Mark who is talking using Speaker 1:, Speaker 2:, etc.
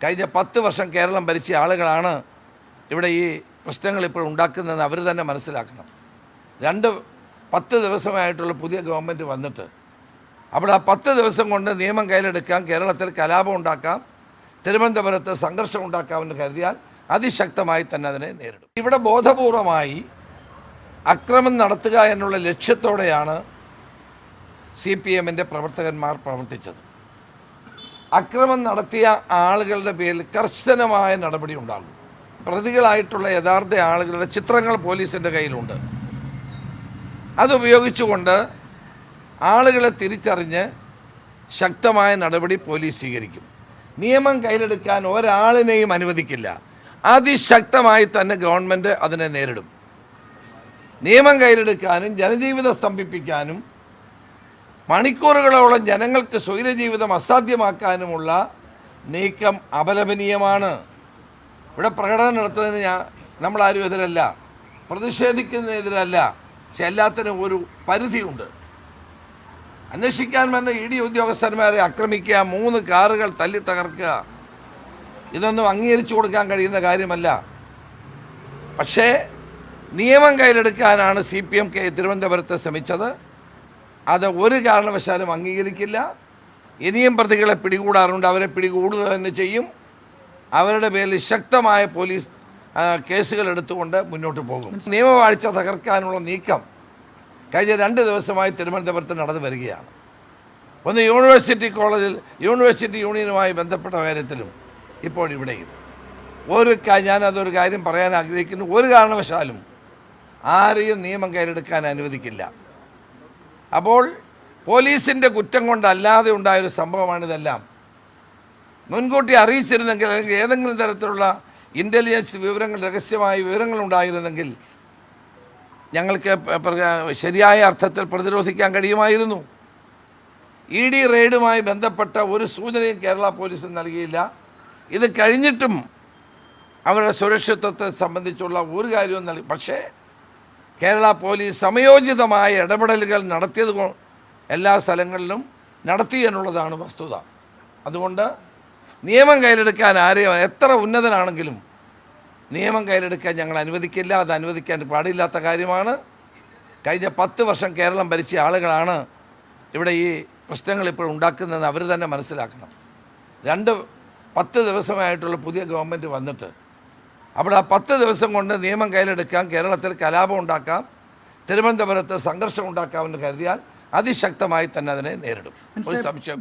Speaker 1: കഴിഞ്ഞ 10 വർഷം കേരളം ഭരിച്ച ആളുകളാണ് ഇവിടെ ഈ പ്രശ്നങ്ങൾ ഇപ്പോൾ ഉണ്ടാക്കുന്നതെന്ന് അവർ തന്നെ മനസ്സിലാക്കണം. 10 ദിവസമായിട്ടുള്ള പുതിയ ഗവൺമെൻറ് വന്നിട്ട് അവിടെ ആ 10 ദിവസം കൊണ്ട് നിയമം കയ്യിലെടുക്കാം, കേരളത്തിൽ കലാപം ഉണ്ടാക്കാം, തിരുവനന്തപുരത്ത് സംഘർഷം ഉണ്ടാക്കാമെന്ന് കരുതിയാൽ അതിശക്തമായി തന്നെ അതിനെ നേരിടും. ഇവിടെ ബോധപൂർവമായി അക്രമം നടത്തുക എന്നുള്ള ലക്ഷ്യത്തോടെയാണ് CPM-ൻ്റെ പ്രവർത്തകന്മാർ പ്രവർത്തിച്ചത്. അക്രമം നടത്തിയ ആളുകളുടെ പേരിൽ കർശനമായ നടപടി ഉണ്ടാകും. പ്രതികളായിട്ടുള്ള യഥാർത്ഥ ആളുകളുടെ ചിത്രങ്ങൾ പോലീസിൻ്റെ കയ്യിലുണ്ട്. അതുപയോഗിച്ചുകൊണ്ട് ആളുകളെ തിരിച്ചറിഞ്ഞ് ശക്തമായ നടപടി പോലീസ് സ്വീകരിക്കും. നിയമം കയ്യിലെടുക്കാൻ ഒരാളിനെയും അനുവദിക്കില്ല. അതിശക്തമായി തന്നെ ഗവൺമെൻറ് അതിനെ നേരിടും. നിയമം കയ്യിലെടുക്കാനും ജനജീവിതം സ്തംഭിപ്പിക്കാനും മണിക്കൂറുകളോളം ജനങ്ങൾക്ക് സ്വൈരജീവിതം അസാധ്യമാക്കാനുമുള്ള നീക്കം അപലപനീയമാണ്. ഇവിടെ പ്രകടനം നടത്തുന്നതിന് നമ്മളാരും എതിരല്ല, പ്രതിഷേധിക്കുന്നതിനെതിരല്ല. പക്ഷെ എല്ലാത്തിനും ഒരു പരിധിയുണ്ട്. അന്വേഷിക്കാൻ വന്ന ED ഉദ്യോഗസ്ഥന്മാരെ ആക്രമിക്കുക, 3 കാറുകൾ തല്ലി തകർക്കുക, ഇതൊന്നും അംഗീകരിച്ചു കൊടുക്കാൻ കഴിയുന്ന കാര്യമല്ല. പക്ഷേ നിയമം കയ്യിലെടുക്കാനാണ് CPM തിരുവനന്തപുരത്ത് ശ്രമിച്ചത്. അത് ഒരു കാരണവശാലും അംഗീകരിക്കില്ല. ഇനിയും പ്രതികളെ പിടികൂടാറുണ്ട്, അവരെ പിടികൂടുക തന്നെ ചെയ്യും. അവരുടെ പേരിൽ ശക്തമായ പോലീസ് കേസുകൾ എടുത്തുകൊണ്ട് മുന്നോട്ട് പോകും. നിയമവാഴ്ച തകർക്കാനുള്ള നീക്കം കഴിഞ്ഞ 2 ദിവസമായി തിരുവനന്തപുരത്ത് നടന്നു വരികയാണ്. ഒന്ന് യൂണിവേഴ്സിറ്റി യൂണിയനുമായി ബന്ധപ്പെട്ട കാര്യത്തിലും ഇപ്പോൾ ഇവിടെയും ഞാനതൊരു കാര്യം പറയാൻ ആഗ്രഹിക്കുന്നു. ഒരു കാരണവശാലും ആരെയും നിയമം കയ്യിലെടുക്കാൻ അനുവദിക്കില്ല. അപ്പോൾ പോലീസിൻ്റെ കുറ്റം കൊണ്ടല്ലാതെ ഉണ്ടായൊരു സംഭവമാണിതെല്ലാം. മുൻകൂട്ടി അറിയിച്ചിരുന്നെങ്കിൽ, അല്ലെങ്കിൽ ഏതെങ്കിലും തരത്തിലുള്ള ഇൻ്റലിജൻസ് വിവരങ്ങൾ, രഹസ്യമായ വിവരങ്ങൾ ഉണ്ടായിരുന്നെങ്കിൽ ഞങ്ങൾക്ക് ശരിയായ അർത്ഥത്തിൽ പ്രതിരോധിക്കാൻ കഴിയുമായിരുന്നു. ED റെയ്ഡുമായി ബന്ധപ്പെട്ട ഒരു സൂചനയും കേരള പോലീസ് നൽകിയില്ല. ഇത് കഴിഞ്ഞിട്ടും അവരുടെ സുരക്ഷിതത്വത്തെ സംബന്ധിച്ചുള്ള ഒരു കാര്യവും നൽകി. പക്ഷേ കേരള പോലീസ് സമയോചിതമായ ഇടപെടലുകൾ നടത്തിയത് എല്ലാ സ്ഥലങ്ങളിലും നടത്തി എന്നുള്ളതാണ് വസ്തുത. അതുകൊണ്ട് നിയമം കയ്യിലെടുക്കാൻ ആരെയും, എത്ര ഉന്നതനാണെങ്കിലും നിയമം കയ്യിലെടുക്കാൻ ഞങ്ങൾ അനുവദിക്കില്ല. അത് അനുവദിക്കാൻ പാടില്ലാത്ത കാര്യമാണ്. കഴിഞ്ഞ 10 വർഷം കേരളം ഭരിച്ച ആളുകളാണ് ഇവിടെ ഈ പ്രശ്നങ്ങൾ ഇപ്പോൾ ഉണ്ടാക്കുന്നതെന്ന് അവർ തന്നെ മനസ്സിലാക്കണം. 10 ദിവസമായിട്ടുള്ള പുതിയ ഗവൺമെൻറ് വന്നിട്ട് അവിടെ ആ 10 ദിവസം കൊണ്ട് നിയമം കയ്യിലെടുക്കാം, കേരളത്തിൽ കലാപം ഉണ്ടാക്കാം, തിരുവനന്തപുരത്ത് സംഘർഷം ഉണ്ടാക്കാമെന്ന് കരുതിയാൽ അതിശക്തമായി തന്നെ അതിനെ നേരിടും. ഒരു സംശയം.